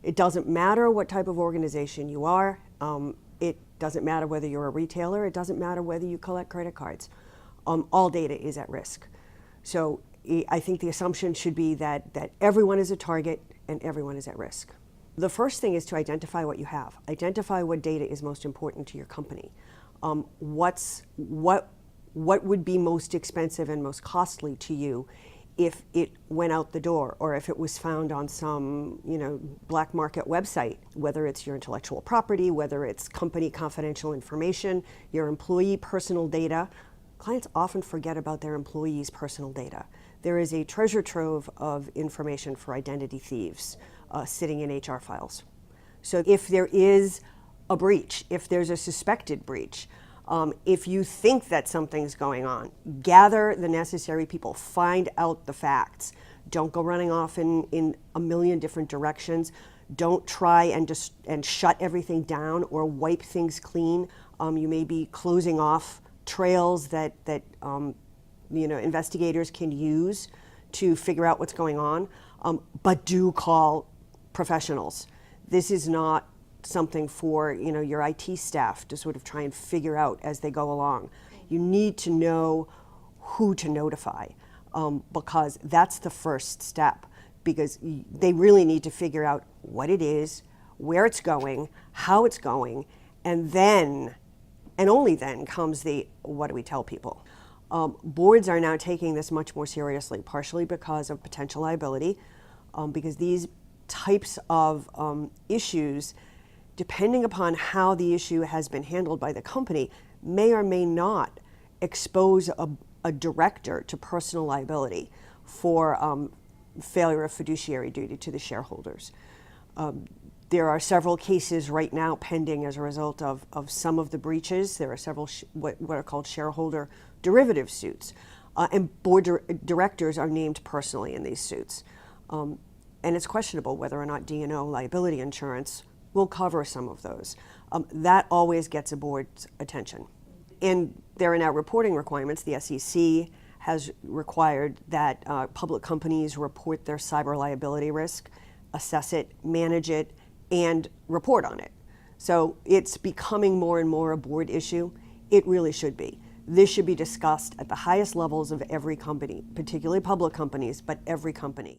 It doesn't matter what type of organization you are. It doesn't matter whether you're a retailer. It doesn't matter whether you collect credit cards. All data is at risk. So I think the assumption should be that everyone is a target and everyone is at risk. The first thing is to identify what you have. Identify what data is most important to your company. What would be most expensive and most costly to you if it went out the door, or if it was found on some, black market website, whether it's your intellectual property, whether it's company confidential information, your employee personal data. Clients often forget about their employees' personal data. There is a treasure trove of information for identity thieves sitting in HR files. So if there is a breach, if there's a suspected breach, if you think that something's going on, gather the necessary people, find out the facts. Don't go running off in a million different directions. Don't try and shut everything down or wipe things clean. You may be closing off trails that investigators can use to figure out what's going on, but do call professionals. This is not something for your IT staff to sort of try and figure out as they go along. You need to know who to notify, because that's the first step, because they really need to figure out what it is, where it's going, how it's going, and then, and only then, comes the what do we tell people. Boards are now taking this much more seriously, partially because of potential liability, because these types of issues, depending upon how the issue has been handled by the company, may or may not expose a director to personal liability for failure of fiduciary duty to the shareholders. There are several cases right now pending as a result of some of the breaches. There are several what are called shareholder derivative suits, and board directors are named personally in these suits. And it's questionable whether or not D&O liability insurance will cover some of those. That always gets a board's attention. And there are now reporting requirements. The SEC has required that public companies report their cyber liability risk, assess it, manage it, and report on it. So it's becoming more and more a board issue. It really should be. This should be discussed at the highest levels of every company, particularly public companies, but every company.